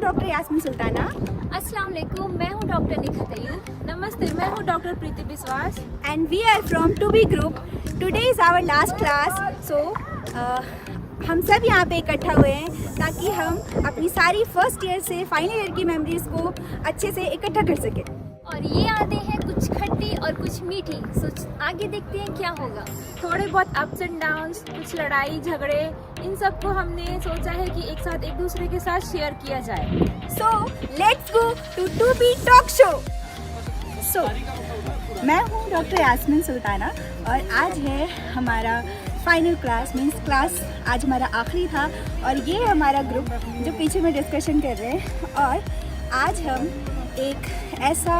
Doctor Yasmin Sultana. अस्सलाम वालेकुम, मैं हूँ डॉक्टर निखत अयूब। नमस्ते, मैं हूँ डॉक्टर प्रीति विश्वास। And we are from 2B group. Today is our last class. So हम सब यहाँ पे इकट्ठा हुए हैं ताकि हम अपनी सारी फर्स्ट ईयर से फाइनल ईयर की मेमोरीज को अच्छे से इकट्ठा कर सकें। और ये यादें हैं कुछ खट्टी और कुछ मीठी। सो आगे देखते हैं क्या होगा। थोड़े बहुत अप्स एंड डाउन्स, कुछ लड़ाई झगड़े, इन सब को हमने सोचा है कि एक साथ एक दूसरे के साथ शेयर किया जाए। So let's go to 2B talk show. So मैं हूँ डॉक्टर यास्मीन सुल्ताना और आज है हमारा फाइनल क्लास, मीन्स क्लास आज हमारा आखिरी था और ये हमारा ग्रुप जो पीछे में डिस्कशन कर रहे हैं। और आज हम एक ऐसा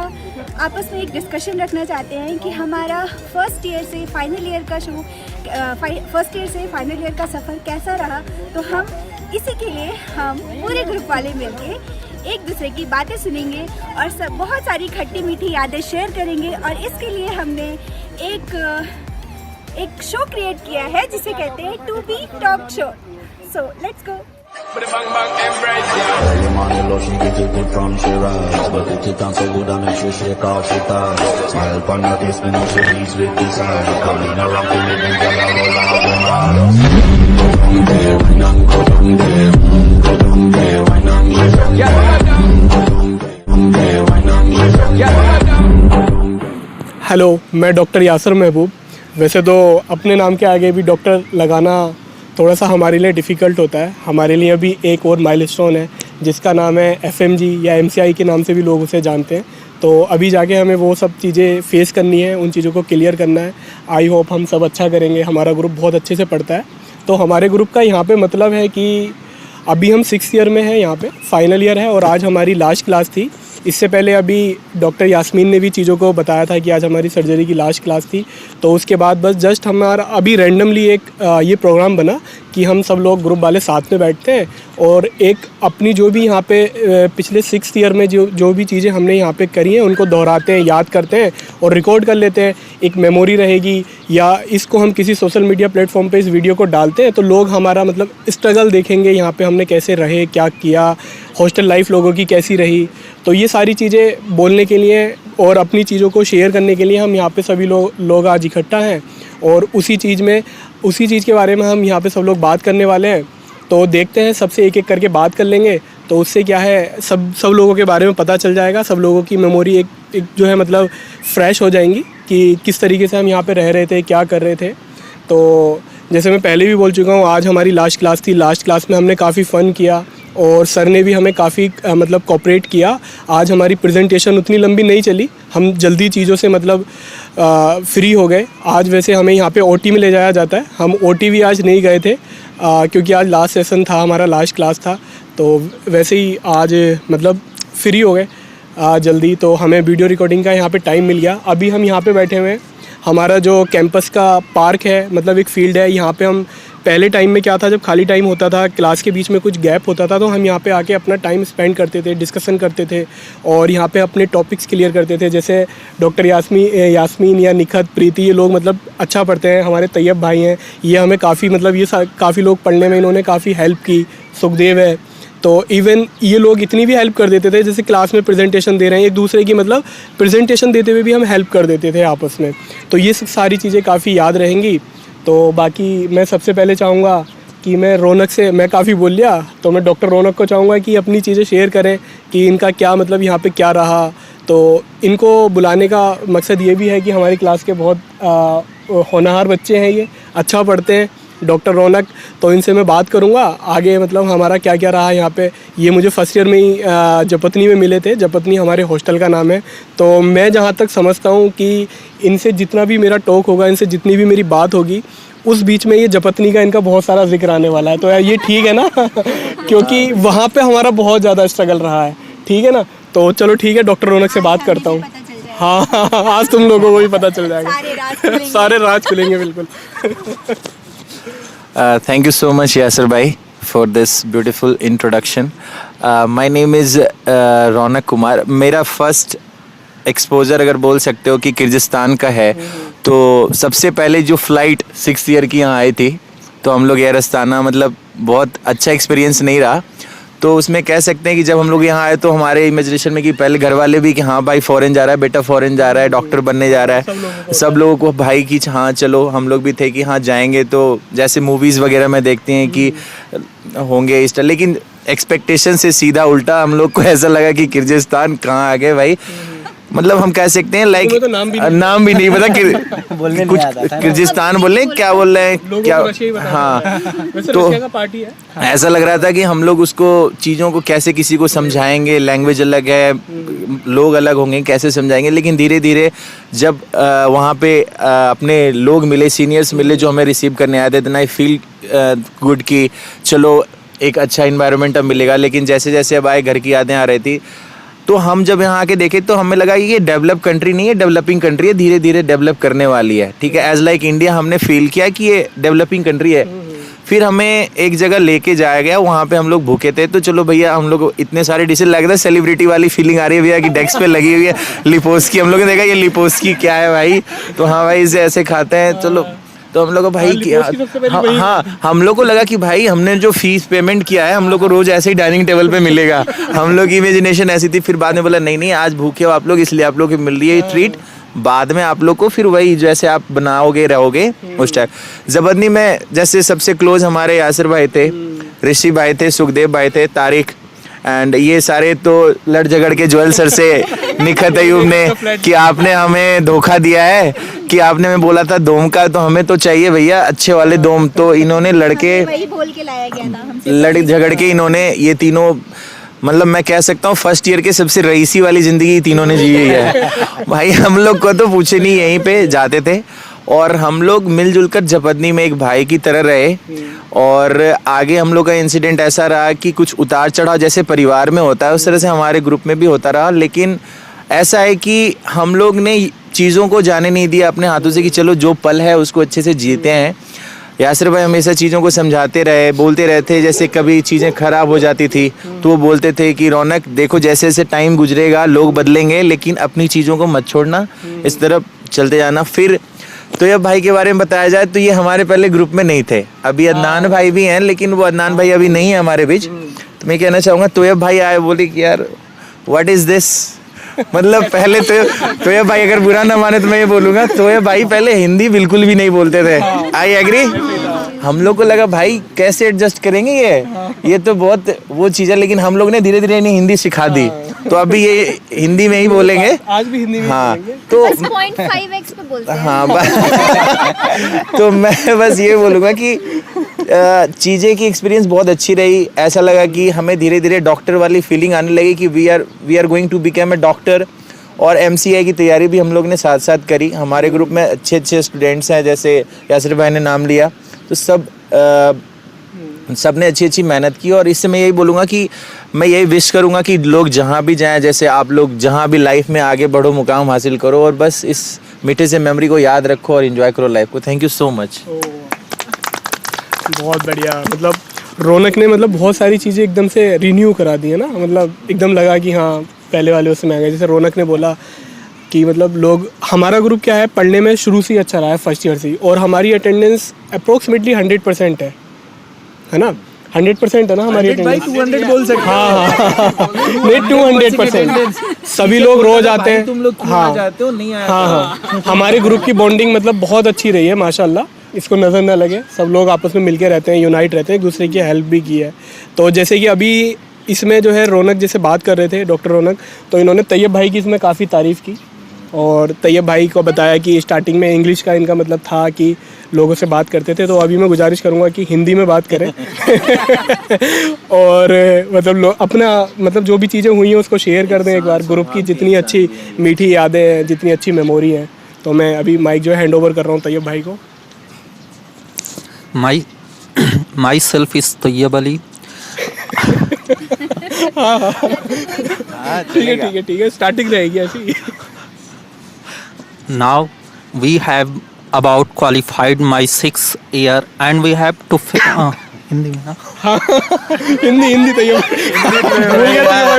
आपस में एक डिस्कशन रखना चाहते हैं कि हमारा फर्स्ट ईयर से फाइनल ईयर का फर्स्ट ईयर से फाइनल ईयर का सफ़र कैसा रहा। तो हम इसी के लिए हम पूरे ग्रुप वाले मिलके एक दूसरे की बातें सुनेंगे और सब बहुत सारी खट्टी मीठी यादें शेयर करेंगे। और इसके लिए हमने एक शो क्रिएट किया है जिसे कहते हैं 2B talk show. So let's go. Early morning lotion get it good from she rise, but it on so good and make she shake off she ties. Smile upon her face, me know she pleased with this eye. Coming around to me, them gyal a roll out them eyes. Go down there, when I'm go down there, go down there, when I'm go down there, when I'm go down there. Hello, मैं doctor यासर महबूब। वैसे तो अपने नाम के आगे भी doctor लगाना थोड़ा सा हमारे लिए डिफ़िकल्ट होता है। हमारे लिए अभी एक और माइलस्टोन है जिसका नाम है FMG या MCI के नाम से भी लोग उसे जानते हैं। तो अभी जाके हमें वो सब चीज़ें फेस करनी है, उन चीज़ों को क्लियर करना है। आई होप हम सब अच्छा करेंगे। हमारा ग्रुप बहुत अच्छे से पढ़ता है। तो हमारे ग्रुप का यहाँ पे मतलब है कि अभी हम 6th ईयर में हैं, यहाँ पे फाइनल ईयर है और आज हमारी लास्ट क्लास थी। इससे पहले अभी डॉक्टर यास्मीन ने भी चीज़ों को बताया था कि आज हमारी सर्जरी की लास्ट क्लास थी। तो उसके बाद बस जस्ट हमारा अभी रैंडमली एक ये प्रोग्राम बना कि हम सब लोग ग्रुप वाले साथ में बैठते हैं और एक अपनी जो भी यहाँ पे पिछले 6th ईयर में जो भी चीज़ें हमने यहाँ पे करी हैं उनको दोहराते हैं, याद करते हैं और रिकॉर्ड कर लेते हैं। एक मेमोरी रहेगी या इसको हम किसी सोशल मीडिया प्लेटफॉर्म पे इस वीडियो को डालते हैं तो लोग हमारा मतलब स्ट्रगल देखेंगे, यहाँ पे हमने कैसे रहे, क्या किया, हॉस्टल लाइफ लोगों की कैसी रही। तो ये सारी चीज़ें बोलने के लिए और अपनी चीज़ों को शेयर करने के लिए हम यहाँ पे सभी लोग आज इकट्ठा हैं और उसी चीज़ के बारे में हम यहाँ पे सब लोग बात करने वाले हैं। तो देखते हैं, सबसे एक एक करके बात कर लेंगे तो उससे क्या है सब लोगों के बारे में पता चल जाएगा। सब लोगों की मेमोरी एक जो है मतलब फ्रेश हो जाएंगी कि किस तरीके से हम यहाँ पे रह रहे थे, क्या कर रहे थे। तो जैसे मैं पहले भी बोल चुका हूँ, आज हमारी लास्ट क्लास थी। लास्ट क्लास में हमने काफ़ी फ़न किया और सर ने भी हमें काफ़ी मतलब कोऑपरेट किया। आज हमारी प्रेजेंटेशन उतनी लंबी नहीं चली, हम जल्दी चीज़ों से मतलब फ्री हो गए। आज वैसे हमें यहाँ पे OT में ले जाया जाता है, हम OT भी आज नहीं गए थे क्योंकि आज लास्ट सेशन था, हमारा लास्ट क्लास था। तो वैसे ही आज मतलब फ्री हो गए जल्दी। तो हमें वीडियो रिकॉर्डिंग का यहाँ पे टाइम मिल गया। अभी हम यहाँ पे बैठे हुए हैं। हमारा जो कैंपस का पार्क है मतलब एक फील्ड है, यहाँ पे हम पहले टाइम में क्या था, जब खाली टाइम होता था, क्लास के बीच में कुछ गैप होता था तो हम यहाँ पे आके अपना टाइम स्पेंड करते थे, डिस्कशन करते थे और यहाँ पे अपने टॉपिक्स क्लियर करते थे। जैसे डॉक्टर यास्मीन या निखत, प्रीति, ये लोग मतलब अच्छा पढ़ते हैं। हमारे तैयब भाई हैं, ये हमें काफ़ी मतलब ये काफ़ी लोग पढ़ने में इन्होंने काफ़ी हेल्प की। सुखदेव है, तो इवन ये लोग इतनी भी हेल्प कर देते थे, जैसे क्लास में प्रेजेंटेशन दे रहे हैं एक दूसरे की मतलब प्रेजेंटेशन देते हुए भी हम हेल्प कर देते थे आपस में। तो ये सारी चीज़ें काफ़ी याद रहेंगी। तो बाकी मैं सबसे पहले चाहूँगा कि मैं काफ़ी बोल लिया तो मैं डॉक्टर रौनक को चाहूँगा कि अपनी चीज़ें शेयर करें कि इनका क्या मतलब यहाँ पे क्या रहा। तो इनको बुलाने का मकसद ये भी है कि हमारी क्लास के बहुत होनहार बच्चे हैं, ये अच्छा पढ़ते हैं। डॉक्टर रौनक, तो इनसे मैं बात करूँगा आगे मतलब हमारा क्या क्या रहा यहाँ पे। ये मुझे फर्स्ट ईयर में ही जपतनी में मिले थे, जपतनी हमारे हॉस्टल का नाम है। तो मैं जहाँ तक समझता हूँ कि इनसे जितना भी मेरा टॉक होगा, इनसे जितनी भी मेरी बात होगी, उस बीच में ये जपतनी का इनका बहुत सारा जिक्र आने वाला है। तो यार ये ठीक है ना क्योंकि वहाँ पे हमारा बहुत ज़्यादा स्ट्रगल रहा है, ठीक है ना। तो चलो ठीक है, डॉक्टर रौनक से बात करता हूँ। हाँ, आज तुम लोगों को भी पता चल जाएगा, सारे राज खुलेंगे बिल्कुल। Thank you so much Yasser bhai for this beautiful introduction. My name is Raunak Kumar. मेरा फर्स्ट एक्सपोजर अगर बोल सकते हो कि किर्गिस्तान का है। तो सबसे पहले जो फ़्लाइट 6th ईयर की यहाँ आई थी तो हम लोग एयर अस्ताना, मतलब बहुत अच्छा एक्सपीरियंस नहीं रहा। तो उसमें कह सकते हैं कि जब हम लोग यहाँ आए तो हमारे इमेजिनेशन में कि पहले घर वाले भी कि हाँ भाई फॉरेन जा रहा है, बेटा फॉरेन जा रहा है, डॉक्टर बनने जा रहा है, सब लोगों को भाई की हाँ चलो, हम लोग भी थे कि हाँ जाएंगे, तो जैसे मूवीज़ वगैरह में देखते हैं कि होंगे इस तरह, लेकिन एक्सपेक्टेशन से सीधा उल्टा हम लोग को ऐसा लगा कि किर्गिस्तान कहाँ आ गए भाई। मतलब हम कह सकते हैं लाइक तो नाम भी नहीं पता बोलने कुछ नहीं आता था ना। किर्गिस्तान बोल रहे हैं, क्या बोल रहे हैं, क्या हाँ वैसे तो रशिया का पार्टी है। ऐसा लग रहा था कि हम लोग उसको चीज़ों को कैसे किसी को समझाएंगे, लैंग्वेज अलग है, लोग अलग होंगे, कैसे समझाएंगे। लेकिन धीरे धीरे जब वहाँ पे अपने लोग मिले, सीनियर्स मिले जो हमें रिसीव करने आए थे, देन आई फील गुड कि चलो एक अच्छा इन्वायरमेंट अब मिलेगा। लेकिन जैसे जैसे अब आए घर की यादें आ रही थी, तो हम जब यहाँ आके देखे तो हमें लगा कि ये डेवलप कंट्री नहीं है, डेवलपिंग कंट्री है, धीरे धीरे डेवलप करने वाली है, ठीक है। एज लाइक इंडिया हमने फील किया कि ये डेवलपिंग कंट्री है। फिर हमें एक जगह लेके जाया गया, वहाँ पे हम लोग भूखे थे, तो चलो भैया हम लोग इतने सारे डिशेज लग रहा है, सेलिब्रिटी वाली फीलिंग आ रही है भैया कि डेस्क पे लगी हुई है लिपोस की। हम लोग ने देखा ये लिपोस की क्या है भाई, तो हाँ भाई इसे ऐसे खाते हैं, चलो। तो हम लोग को भाई हाँ हम लोग को लगा कि भाई हमने जो फीस पेमेंट किया है हम लोग को रोज ऐसे ही डाइनिंग टेबल पे मिलेगा। हम लोग की इमेजिनेशन ऐसी थी। फिर बाद में बोला नहीं नहीं आज भूखे हो आप लोग, इसलिए आप लोग को मिल रही है ट्रीट, बाद में आप लोग को फिर वही जैसे आप बनाओगे रहोगे उस टाइप। जबरदस्ती में जैसे सबसे क्लोज हमारे यासिर भाई थे, ऋषि भाई थे, सुखदेव भाई थे, तारिक, एंड ये सारे तो लड़ झगड़ के ज्वेल सर से निखत अयूब ने कि आपने हमें धोखा दिया है, कि आपने हमें बोला था दोम का, तो हमें तो चाहिए भैया अच्छे वाले दोम। तो इन्होंने लड़के वही बोल के लाया गया था हमसे। लड़ झगड़ के इन्होंने ये तीनों, मतलब मैं कह सकता हूँ फर्स्ट ईयर के सबसे रईसी वाली जिंदगी तीनों ने जी है भाई। हम लोग को तो पूछे नहीं, यहीं पे जाते थे और हम लोग मिलजुल कर झपतनी में एक भाई की तरह रहे। और आगे हम लोग का इंसिडेंट ऐसा रहा कि कुछ उतार चढ़ाव जैसे परिवार में होता है उस तरह से हमारे ग्रुप में भी होता रहा। लेकिन ऐसा है कि हम लोग ने चीज़ों को जाने नहीं दिया अपने हाथों से कि चलो जो पल है उसको अच्छे से जीते हैं। यासिर भाई हमेशा चीज़ों को समझाते रहे, बोलते रहते, जैसे कभी चीज़ें ख़राब हो जाती थी तो वो बोलते थे कि रौनक देखो जैसे जैसे टाइम गुजरेगा लोग बदलेंगे, लेकिन अपनी चीज़ों को मत छोड़ना, इस तरफ चलते जाना। फिर तोयब भाई के बारे में बताया जाए तो ये हमारे पहले ग्रुप में नहीं थे, अभी अदनान भाई भी हैं, लेकिन वो अदनान भाई अभी नहीं है हमारे बीच। तो मैं कहना चाहूँगा तोयब भाई आए, बोले कि यार व्हाट इज़ दिस, मतलब पहले तोयब भाई अगर बुरा ना माने तो मैं ये बोलूँगा तोयब भाई पहले हिंदी बिल्कुल भी नहीं बोलते थे। I agree. हम लोग को लगा भाई कैसे एडजस्ट करेंगे ये तो बहुत वो चीज़ है, लेकिन हम लोग ने धीरे धीरे इन्हें हिंदी सिखा दी, तो अभी ये हिंदी में ही बोलेंगे। आज भी हिंदी में हाँ बोलेंगे। तो बस 0.5x पे बोलते हैं। हाँ तो मैं बस ये बोलूँगा कि चीज़ें की एक्सपीरियंस बहुत अच्छी रही। ऐसा लगा कि हमें धीरे धीरे डॉक्टर वाली फीलिंग आने लगी कि we are going to become a doctor. और MCI की तैयारी भी हम लोग ने साथ साथ करी। हमारे ग्रुप में अच्छे अच्छे स्टूडेंट्स हैं, जैसे यासिर भाई ने नाम लिया, तो सब ने अच्छी अच्छी मेहनत की। और इससे मैं यही बोलूँगा कि मैं यही विश करूँगा कि लोग जहाँ भी जाएं, जैसे आप लोग जहाँ भी लाइफ में आगे बढ़ो, मुकाम हासिल करो, और बस इस मीठे से मेमोरी को याद रखो और एंजॉय करो लाइफ को। Thank you so much. बहुत बढ़िया। मतलब रौनक ने मतलब बहुत सारी चीज़ें एकदम से रिन्यू करा दी है ना, मतलब एकदम लगा कि हाँ पहले वाले उसमें आ गए। जैसे रौनक ने बोला कि मतलब लोग, हमारा ग्रुप क्या है पढ़ने में शुरू से ही अच्छा रहा है फर्स्ट ईयर से ही, और हमारी अटेंडेंस अप्रोक्सीमेटली 100% है ना, 100% है ना हमारी अटेंडेंस। 200 बोल सकते हाँ नहीं 200% सभी लोग रोज आते हैं। तुम लोग क्यों आ जाते हो, नहीं आया हाँ हमारे ग्रुप की बॉन्डिंग मतलब बहुत अच्छी रही है माशाल्लाह, इसको नज़र ना लगे। सब लोग आपस में मिलके रहते हैं, यूनाइट रहते हैं, एक दूसरे की हेल्प भी की है। तो जैसे कि अभी इसमें जो है रौनक जैसे बात कर रहे थे डॉक्टर रौनक, तो इन्होंने तैयब भाई की इसमें काफ़ी तारीफ़ की, और तैयब भाई को बताया कि स्टार्टिंग में इंग्लिश का इनका मतलब था कि लोगों से बात करते थे, तो अभी मैं गुजारिश करूंगा कि हिंदी में बात करें और मतलब अपना मतलब जो भी चीज़ें हुई हैं उसको शेयर कर दें एक बार, ग्रुप की जितनी अच्छी मीठी यादें हैं, जितनी अच्छी मेमोरी है। तो मैं अभी माइक जो है हैंड ओवर कर रहा हूँ तैयब भाई को। myself is Tayyab Ali. ठीक है स्टार्टिंग रहेगी ऐसी। Now we have about qualified my 6th year and we have to Hindi में ना हिंदी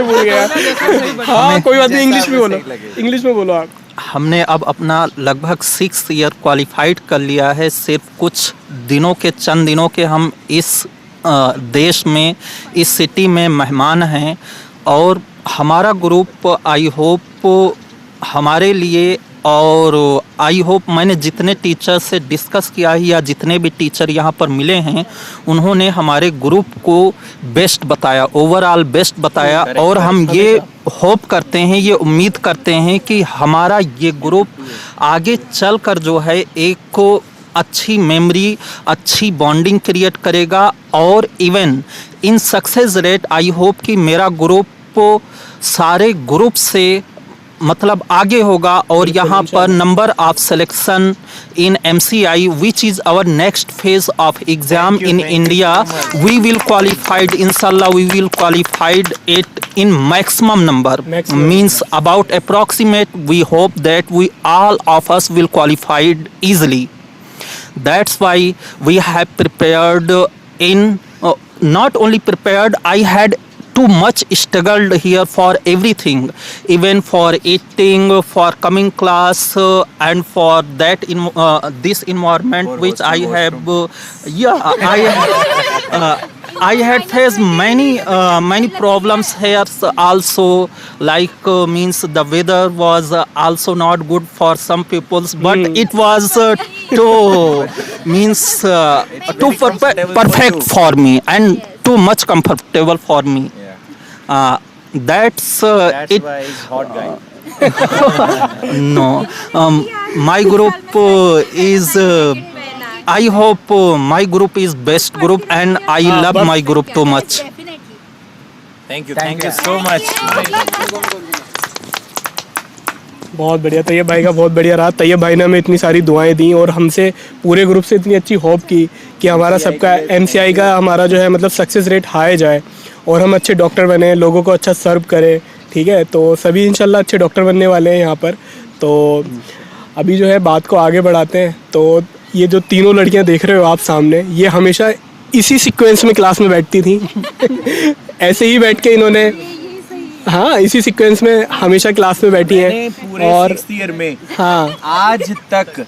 भूल गया। हाँ कोई बात नहीं, इंग्लिश में बोलो आप। हमने अब अपना लगभग 6th ईयर क्वालिफाइड कर लिया है। सिर्फ कुछ दिनों के चंद दिनों के हम इस देश में, इस सिटी में मेहमान हैं। और हमारा ग्रुप आई होप हमारे लिए, और आई होप मैंने जितने टीचर से डिस्कस किया है या जितने भी टीचर यहाँ पर मिले हैं, उन्होंने हमारे ग्रुप को बेस्ट बताया, ओवरऑल बेस्ट बताया। और हम ये होप करते हैं, ये उम्मीद करते हैं कि हमारा ये ग्रुप आगे चलकर जो है एक अच्छी मेमोरी, अच्छी बॉन्डिंग क्रिएट करेगा। और even in success rate I hope कि मेरा ग्रुप सारे ग्रुप से मतलब आगे होगा। और यहाँ पर number of selection in MCI which is our next phase of exam in India, we will qualified, इंशाल्लाह we will qualified it in maximum number, means about approximate, we hope that we all of us will qualified easily. That's why we have prepared in not only prepared, I had too much struggled here for everything, even for eating, for coming class, and for that in this environment which I have I had faced many problems here also, like means the weather was also not good for some peoples, but it was too means too perfect for me and too much comfortable for me. That's it. why he's hot guy. No, my group is I hope my group is best group and I love my group too much. Thank you so much. बहुत बढ़िया, तैयब भाई का बहुत बढ़िया रहा। तैयब भाई ने हमें इतनी सारी दुआएं दी और हमसे पूरे ग्रुप से इतनी अच्छी होप की कि हमारा सबका MCI का हमारा जो है मतलब सक्सेस रेट हाई जाए और हम अच्छे डॉक्टर बने, लोगों को अच्छा सर्व करें। ठीक है, तो सभी इंशाल्लाह अच्छे डॉक्टर बनने वाले हैं यहाँ पर। तो अभी जो है बात को आगे बढ़ाते हैं। तो ये जो तीनों लड़कियाँ देख रहे हो आप सामने, ये हमेशा इसी सीक्वेंस में क्लास में बैठती थी ऐसे ही बैठ के इन्होंने, हाँ इसी सीक्वेंस में हमेशा क्लास में बैठी हैं। पूरे और 6th ईयर में हाँ आज तक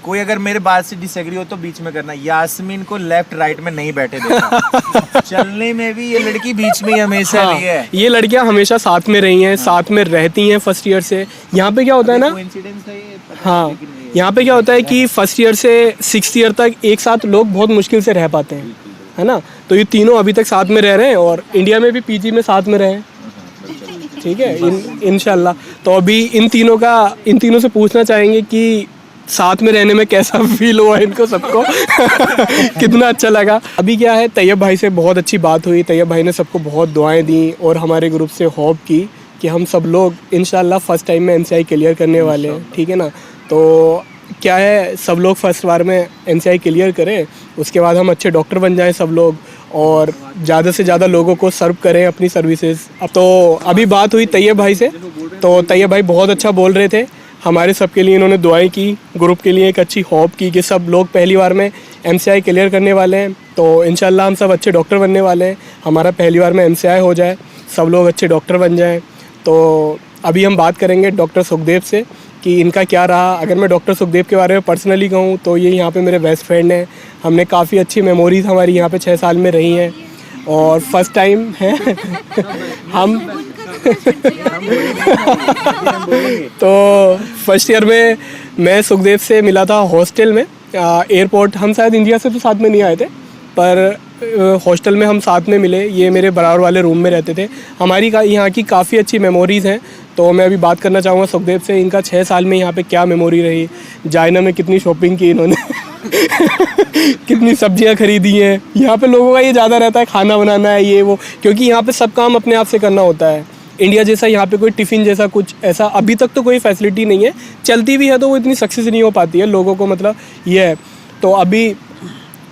कोई अगर मेरे बात से डिसएग्री हो तो बीच में करना, यास्मीन को लेफ्ट राइट में नहीं बैठे देखा। चलने में भी ये लड़की बीच में ही हमेशा रही है। ये लड़कियां हमेशा साथ में रही हैं, साथ में रहती हैं फर्स्ट ईयर से। यहाँ पे क्या होता है ना, कोइंसिडेंस है ये, हाँ यहाँ पे क्या होता है कि फर्स्ट ईयर से 6th ईयर तक एक साथ लोग बहुत मुश्किल से रह पाते हैं, है ना। तो ये तीनों अभी तक साथ में रह रहे हैं और इंडिया में भी PG में साथ में रहे हैं। ठीक है, इंशाल्लाह। तो अभी इन तीनों से पूछना चाहेंगे कि साथ में रहने में कैसा फील हुआ इनको सबको कितना अच्छा लगा। अभी क्या है, तैयब भाई से बहुत अच्छी बात हुई। तैयब भाई ने सबको बहुत दुआएं दी और हमारे ग्रुप से होप की कि हम सब लोग इंशाल्लाह फर्स्ट टाइम में MCI क्लियर करने वाले हैं। ठीक है ना, तो क्या है, सब लोग फर्स्ट बार में MCI क्लियर करें, उसके बाद हम अच्छे डॉक्टर बन जाएं सब लोग और ज़्यादा से ज़्यादा लोगों को सर्व करें अपनी सर्विसेज। अब तो अभी बात हुई तैयब भाई से, तो तैयब भाई बहुत अच्छा बोल रहे थे हमारे सब के लिए। इन्होंने दुआएं की, ग्रुप के लिए एक अच्छी होप की कि सब लोग पहली बार में MCI क्लियर करने वाले हैं। तो इंशाल्लाह हम सब अच्छे डॉक्टर बनने वाले हैं। हमारा पहली बार में MCI हो जाए, सब लोग अच्छे डॉक्टर बन जाएं। तो अभी हम बात करेंगे डॉक्टर सुखदेव से कि इनका क्या रहा। अगर मैं डॉक्टर सुखदेव के बारे में पर्सनली कहूँ तो ये यहाँ पे मेरे बेस्ट फ्रेंड हैं। हमने काफ़ी अच्छी मेमोरीज हमारी यहाँ पे 6 साल में रही हैं और फर्स्ट टाइम है हम तो फर्स्ट ईयर में मैं सुखदेव से मिला था हॉस्टल में, एयरपोर्ट। हम शायद इंडिया से तो साथ में नहीं आए थे, पर हॉस्टल में हम साथ में मिले। ये मेरे बराबर वाले रूम में रहते थे। हमारी यहाँ की काफ़ी अच्छी मेमोरीज़ हैं। तो मैं अभी बात करना चाहूँगा सुखदेव से, इनका 6 साल में यहाँ पे क्या मेमोरी रही, जायना में कितनी शॉपिंग की इन्होंने कितनी सब्जियाँ खरीदी हैं। यहाँ पे लोगों का ये ज़्यादा रहता है, खाना बनाना है ये वो, क्योंकि यहाँ पे सब काम अपने आप से करना होता है। इंडिया जैसा यहाँ पे कोई टिफ़िन जैसा कुछ ऐसा अभी तक तो कोई फैसिलिटी नहीं है, चलती भी है तो वो इतनी सक्सेस नहीं हो पाती है लोगों को, मतलब ये है। तो अभी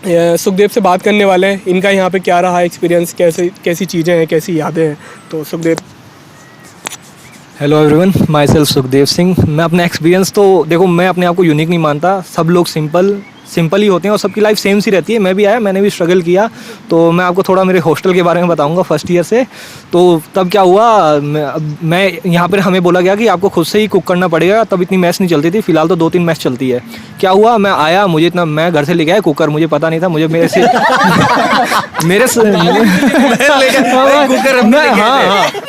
सुखदेव से बात करने वाले हैं, इनका यहाँ पे क्या रहा एक्सपीरियंस, कैसी चीज़ें हैं, कैसी यादें हैं। तो Sukhdev. Hello everyone, my self Sukhdev Singh. मैं अपना एक्सपीरियंस तो देखो, मैं अपने आप को यूनिक नहीं मानता। सब लोग सिंपल सिंपल ही होते हैं और सबकी लाइफ सेम सी रहती है। मैं भी आया, मैंने भी स्ट्रगल किया। तो मैं आपको थोड़ा मेरे हॉस्टल के बारे में बताऊंगा फर्स्ट ईयर से। तो तब क्या हुआ, मैं यहाँ पर हमें बोला गया कि आपको खुद से ही कुक करना पड़ेगा। तब इतनी मैस नहीं चलती थी, फिलहाल तो 2-3 मैस चलती है। क्या हुआ, मैं आया, मुझे इतना, मैं घर से लेके आया कुकर, मुझे पता नहीं था, मुझे मेरे से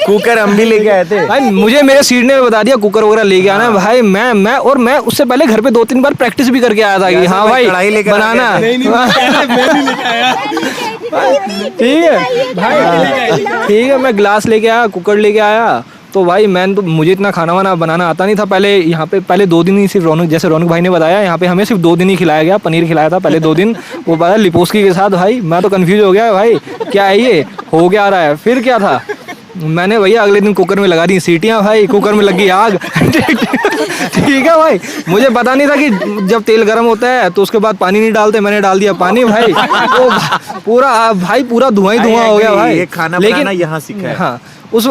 कुकर हम भी लेके आए थे भाई, मुझे मेरे सीढ़ने में बता दिया कुकर वगैरह लेके आना है भाई। मैं उससे पहले घर पे 2-3 बार प्रैक्टिस भी करके आया था कि हाँ भाई कढ़ाई लेकर बनाना। ठीक है भाई, ठीक है, मैं ग्लास लेके आया, कुकर लेके आया। तो भाई मुझे इतना खाना वाना बनाना आता नहीं था। पहले यहाँ पे पहले 2 दिन ही सिर्फ जैसे रौनक भाई ने बताया, यहाँ पे हमें सिर्फ 2 दिन ही खिलाया गया, पनीर खिलाया था पहले 2 दिन, वो बताया लिपोस्की के साथ। भाई मैं तो कंफ्यूज हो गया भाई, क्या है ये, हो क्या रहा है। फिर क्या था, मैंने भैया अगले दिन कुकर में लगा दी सीटियाँ, भाई कुकर में लगी आग। ठीक है भाई, मुझे पता नहीं था कि जब तेल गर्म होता है तो उसके बाद पानी नहीं डालते, मैंने डाल दिया पानी भाई, तो पूरा धुआं ही धुआं हो गया भाई। ये खाना बनाना यहाँ सीखा है। हाँ,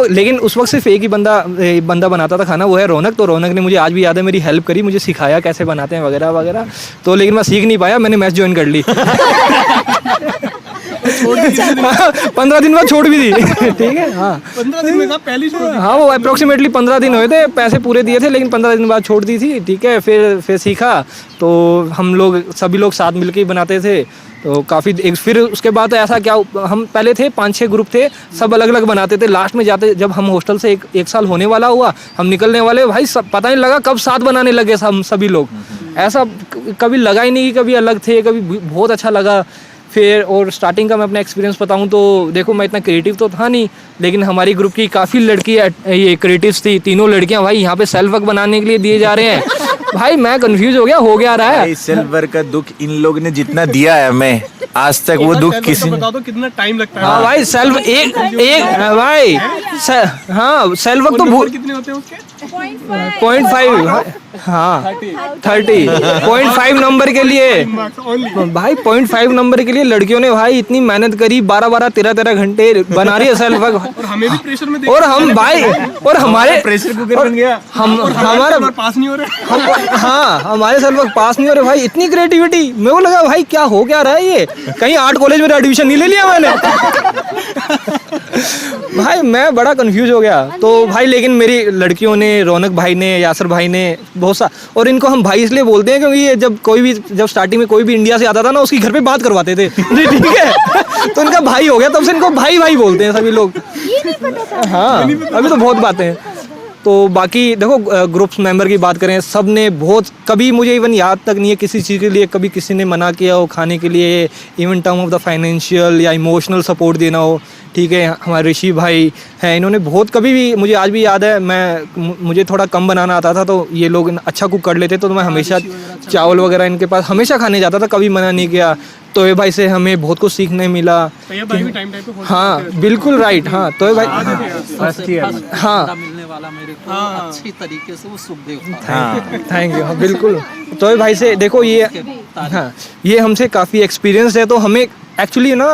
लेकिन उस वक्त सिर्फ एक ही बंदा बनाता था खाना, वो है रौनक। तो रौनक ने, मुझे आज भी याद है, मेरी हेल्प करी, मुझे सिखाया कैसे बनाते हैं वगैरह वगैरह। तो लेकिन मैं सीख नहीं पाया, मैंने मैच ज्वाइन कर ली। 15 दिन बाद छोड़ भी दी। ठीक है, हाँ 15 दिन में पहली छोड़। हाँ, वो अप्रोक्सीमेटली 15 दिन हुए थे, पैसे पूरे दिए थे, लेकिन 15 दिन बाद छोड़ दी थी। ठीक है, फिर सीखा। तो हम लोग सभी लोग साथ मिलके ही बनाते थे। तो काफ़ी फिर उसके बाद ऐसा क्या, हम पहले थे 5-6 ग्रुप थे, सब अलग अलग बनाते थे। लास्ट में जाते, जब हम हॉस्टल से एक साल होने वाला हुआ, हम निकलने वाले, भाई सब पता नहीं लगा कब साथ बनाने लगे हम सभी लोग। ऐसा कभी लगा ही नहीं कि कभी अलग थे, कभी बहुत अच्छा लगा। फिर और स्टार्टिंग का मैं अपना एक्सपीरियंस बताऊं तो देखो, मैं इतना क्रिएटिव तो था नहीं, लेकिन हमारी ग्रुप की काफ़ी लड़कियाँ ये क्रिएटिव्स थी, तीनों लड़कियां। भाई यहाँ पे सेल्फ वर्क बनाने के लिए दिए जा रहे हैं। भाई मैं कंफ्यूज हो गया, हो क्या रहा है। सेल्फ वर्क का दुख इन लोग ने जितना दिया है हमें आज तक, वो दुख किसी ने। बता दो कितना टाइम लगता है। हाँ भाई, सेल्फ एक भाई, हाँ सेल्फ वर्क तो कितने होते हैं उसके? 0.5, हाँ 30, 0.5 नंबर के लिए भाई, 0.5 नंबर के लिए लड़कियों ने भाई इतनी मेहनत करी, 12-12, 13-13 घंटे बना रही है सेल्फ वर्क। और हमें भी प्रेशर में और हम भाई, और हमारे प्रेशर कुकर बन गया, हमारा पास नहीं हो रहे। हाँ, हमारे सेल्फ वर्क पास नहीं हो रहे भाई। इतनी क्रिएटिविटी, मेरे को लगा भाई क्या हो क्या रहा है ये, कहीं आर्ट कॉलेज में एडमिशन नहीं ले लिया मैंने। भाई मैं बड़ा कंफ्यूज हो गया। तो भाई लेकिन मेरी लड़कियों ने, रौनक भाई ने, यासर भाई ने बहुत सा, और इनको हम भाई इसलिए बोलते हैं क्योंकि ये जब स्टार्टिंग में कोई भी इंडिया से आता था ना, उसकी घर पे बात करवाते थे। ठीक है, तो इनका भाई हो गया, तब से इनको भाई भाई बोलते हैं सभी लोग। हाँ, अभी तो बहुत बातें हैं। तो बाकी देखो, ग्रुप्स मेंबर की बात करें, सब ने बहुत, कभी मुझे इवन याद तक नहीं है किसी चीज़ के लिए कभी किसी ने मना किया हो खाने के लिए, even term of the financial या इमोशनल सपोर्ट देना हो। ठीक है, हमारे ऋषि भाई हैं, इन्होंने बहुत, कभी भी मुझे आज भी याद है, मुझे थोड़ा कम बनाना आता था, तो ये लोग अच्छा कुक कर लेते, तो मैं हमेशा चावल वगैरह इनके पास हमेशा खाने जाता था, कभी मना नहीं किया। तो ये भाई से हमें बहुत कुछ सीखने मिला। हाँ बिल्कुल राइट। हाँ तो भाई, हाँ मिलने वाला मेरे को अच्छी तरीके से वो सुखदेव थैंक यू। बिल्कुल, तो भाई से देखो ये, हाँ ये हमसे काफ़ी एक्सपीरियंस है। तो हमें एक्चुअली ना,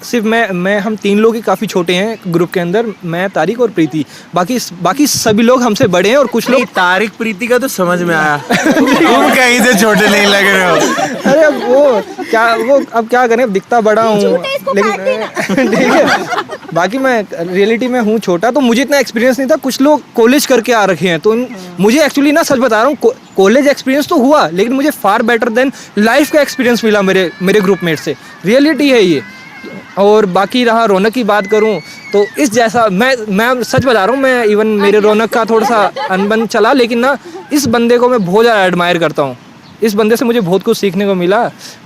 सिर्फ मैं हम 3 लोग ही काफ़ी छोटे हैं ग्रुप के अंदर, मैं, तारिक और प्रीति। बाकी सभी लोग हमसे बड़े हैं, और कुछ लोग, तारिक प्रीति का तो समझ में आया। तुम कहीं से छोटे नहीं लग रहे हो। अरे वो अब क्या करें, दिखता बड़ा हूँ लेकिन ठीक है। बाकी मैं रियलिटी में हूँ छोटा, तो मुझे इतना एक्सपीरियंस नहीं था। कुछ लोग कॉलेज करके आ रखे हैं, तो मुझे एक्चुअली ना, सच बता रहा हूँ, कॉलेज एक्सपीरियंस तो हुआ, लेकिन मुझे फार बेटर देन लाइफ का एक्सपीरियंस मिला मेरे ग्रुपमेट से। रियलिटी है ये। और बाकी रहा रौनक की बात करूं तो इस जैसा, मैं सच बता रहा हूं, मैं इवन मेरे रौनक का थोड़ा सा अनबन चला, लेकिन ना इस बंदे को मैं बहुत ज़्यादा एडमायर करता हूं। इस बंदे से मुझे बहुत कुछ सीखने को मिला।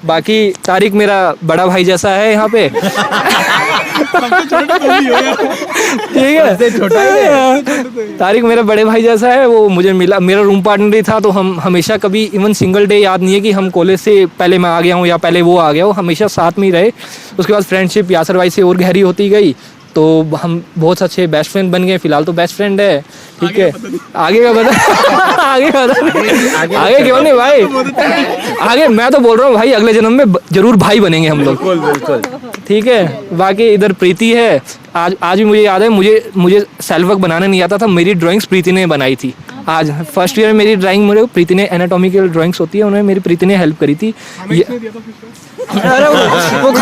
बाकी तारिक मेरा बड़ा भाई जैसा है यहाँ पे। ठीक है, तारिक मेरा बड़े भाई जैसा है, वो मुझे मिला, मेरा रूम पार्टनर ही था। तो हम हमेशा कभी इवन सिंगल डे याद नहीं है कि हम कॉलेज से पहले मैं आ गया हूँ या पहले वो आ गया हो, हमेशा साथ में ही रहे। उसके बाद फ्रेंडशिप यासर भाई से और गहरी होती गई, तो हम बहुत अच्छे बेस्ट फ्रेंड बन गए। फिलहाल तो बेस्ट फ्रेंड है। ठीक है, आगे का बता। आगे क्यों नहीं भाई, आगे मैं तो बोल रहा हूँ भाई, अगले जन्म में जरूर भाई बनेंगे हम लोग। बिल्कुल। ठीक है, बाकी इधर प्रीति है, आज भी मुझे याद है, मुझे सेल्फ वर्क बनाना नहीं आता था, मेरी ड्राइंग्स प्रीति ने बनाई थी। आज फर्स्ट ईयर में मेरी ड्राइंग मुझे प्रीति ने, एनाटॉमिकल ड्राइंग्स होती है, उन्होंने मेरी प्रीति ने हेल्प करी थी। अरे वो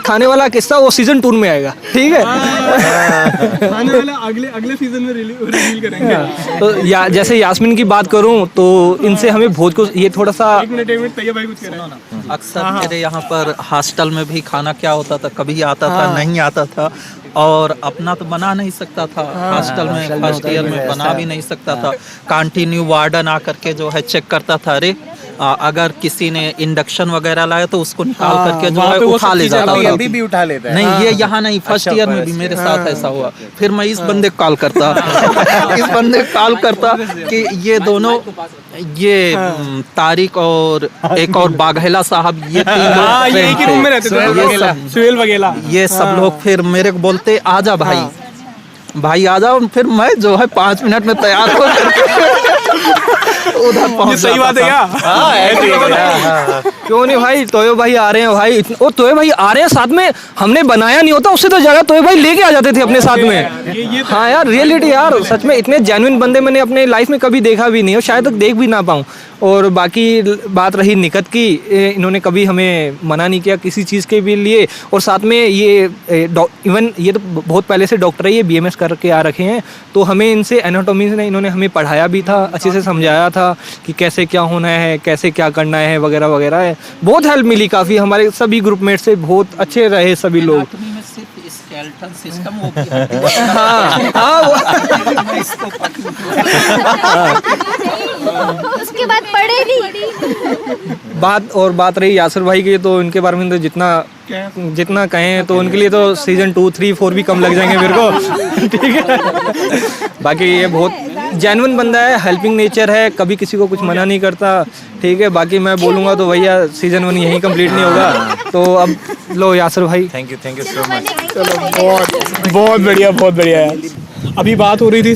खाने वाला किस्सा वो सीजन 2 में आएगा, ठीक है। आने वाला अगले सीजन में रिवील करेंगे। तो जैसे यास्मीन की बात करूं तो इनसे हमें बहुत कुछ, ये थोड़ा सा एक मिनट तैयब भाई कुछ कह रहे हैं। अक्सर मेरे यहाँ पर हॉस्टल में भी खाना क्या होता था, कभी आता था नहीं आता था, और अपना तो बना नहीं सकता था। हॉस्टल में फर्स्ट ईयर में बना भी नहीं सकता था। कंटिन्यू वार्डन आकर के जो है चेक करता था, अरे अगर किसी ने इंडक्शन वगैरह लाया तो उसको निकाल करके जो है उठा ले जाता था। अभी भी उठा लेता है। नहीं, ये यहाँ नहीं, फर्स्ट ईयर में भी मेरे साथ ऐसा हुआ। फिर मैं इस बंदे को कॉल करता कि ये दोनों, ये तारिक और एक और बाघेला साहब, ये तीन लोग यही के रूम में रहते थे, सुहेल वगैरह, ये सब लोग फिर मेरे को बोलते आजा भाई आ जाओ। फिर मैं जो है 5 मिनट में तैयार हो उधर पहुंच। सही बात है क्या? क्यों नहीं भाई, तोयो भाई आ रहे हैं भाई, और तोयो भाई आ रहे हैं साथ में, हमने बनाया नहीं होता उससे तो ज्यादा तोयो भाई लेके आ जाते थे अपने साथ में। हाँ यार, रियलिटी यार, सच में इतने जेन्युइन बंदे मैंने अपने लाइफ में कभी देखा भी नहीं और शायद तक देख भी ना पाऊँ। और बाकी बात रही निकत की, इन्होंने कभी हमें मना नहीं किया किसी चीज़ के भी लिए। और साथ में ये इवन ये तो बहुत पहले से डॉक्टर है, ये BMS करके आ रखे हैं, तो हमें इनसे एनाटॉमी से इन्होंने हमें पढ़ाया भी था, अच्छे से समझाया था कि कैसे क्या होना है, कैसे क्या करना है वगैरह वगैरह है। बहुत हेल्प मिली काफ़ी, हमारे सभी ग्रुपमेट से बहुत अच्छे रहे सभी लोग। सिस्टम उसके बाद पढ़े नहीं। बात रही यासर भाई की, तो इनके बारे में तो जितना कहें तो उनके लिए तो सीजन 2, 3, 4 भी कम लग जाएंगे मेरे को, ठीक है। बाकी ये बहुत जेन्युइन बंदा है, हेल्पिंग नेचर है, कभी किसी को कुछ मना नहीं करता, ठीक है। बाकी मैं बोलूँगा तो भैया सीजन 1 यहीं कंप्लीट नहीं होगा। तो अब लो यासर भाई। Thank you so much. चलो बहुत बढ़िया यार। अभी बात हो रही थी,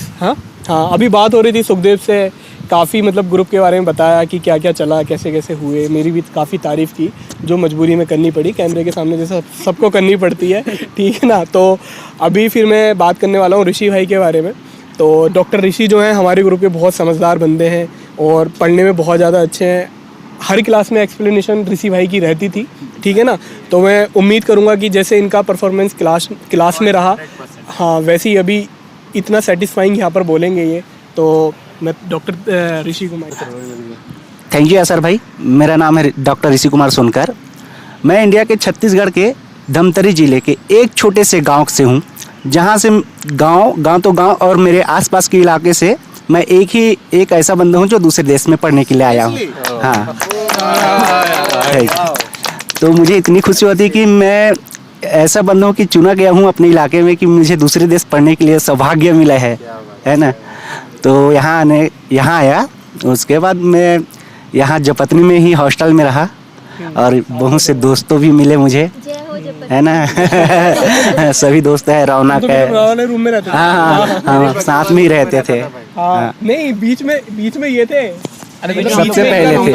अभी बात हो रही थी सुखदेव से, काफ़ी मतलब ग्रुप के बारे में बताया कि क्या क्या चला, कैसे कैसे हुए, मेरी भी काफ़ी तारीफ़ की जो मजबूरी में करनी पड़ी, कैमरे के सामने जैसा सबको करनी पड़ती है, ठीक है ना। तो अभी फिर मैं बात करने वाला हूँ ऋषि भाई के बारे में। तो डॉक्टर ऋषि जो हैं हमारे ग्रुप के बहुत समझदार बंदे हैं और पढ़ने में बहुत ज़्यादा अच्छे हैं। हर क्लास में एक्सप्लेनेशन ऋषि भाई की रहती थी, ठीक है ना। तो मैं उम्मीद करूँगा कि जैसे इनका परफॉर्मेंस क्लास में रहा, हाँ वैसे ही अभी इतना सेटिस्फाइंग यहाँ पर बोलेंगे ये। तो मैं doctor Rishi Kumar. Thank you Yasir भाई। मेरा नाम है डॉक्टर ऋषि कुमार सोनकर। मैं इंडिया के छत्तीसगढ़ के धमतरी ज़िले के एक छोटे से गांव से हूं, जहां से गांव और मेरे आसपास के इलाके से मैं एक ऐसा बंदा हूं जो दूसरे देश में पढ़ने के लिए आया हूं। हाँ, तो मुझे इतनी खुशी होती है कि मैं ऐसा बंदा हूं कि चुना गया हूं अपने इलाके में, कि मुझे दूसरे देश पढ़ने के लिए सौभाग्य मिला है ना। तो यहाँ आया, उसके बाद मैं यहाँ जपतनी में ही हॉस्टल में रहा और बहुत से दोस्तों भी मिले मुझे, है ना। सभी दोस्त है, रौनक है, रूम में रहते थे। हाँ, साथ में ही रहते थे। नहीं, बीच में ये थे, सबसे पहले थे,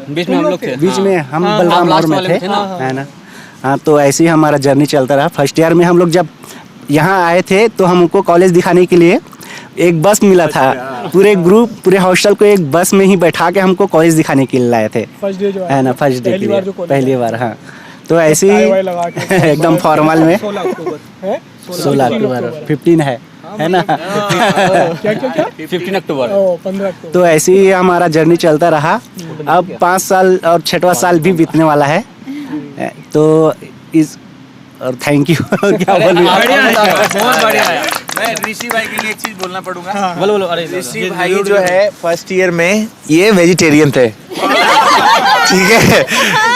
बीच में हम लोग थे, बीच में हम बलरामपुर में थे, है ना। हाँ, तो ऐसे ही हमारा जर्नी चलता रहा। फर्स्ट ईयर में हम लोग जब यहाँ आए थे तो हमको कॉलेज दिखाने के लिए एक बस मिला था, पूरे ग्रुप पूरे हॉस्टल को एक बस में ही बैठा के हमको कॉलेज दिखाने के लिए लाए थे, है ना, फर्स्ट डे के लिए, पहली बार। हाँ, तो ऐसे ही एकदम फॉर्मल में 16 अक्टूबर 15 है ना। क्या 15 अक्टूबर। तो ऐसे ही हमारा जर्नी चलता रहा। अब 5 साल और 6वां साल भी बीतने वाला है। तो इस और थैंक यू। क्या बोलूं, बहुत बढ़िया है। मैं ऋषि भाई के लिए एक चीज बोलना पड़ूंगा। बोलो। अरे ऋषि भाई जो है फर्स्ट ईयर में ये वेजिटेरियन थे, ठीक है।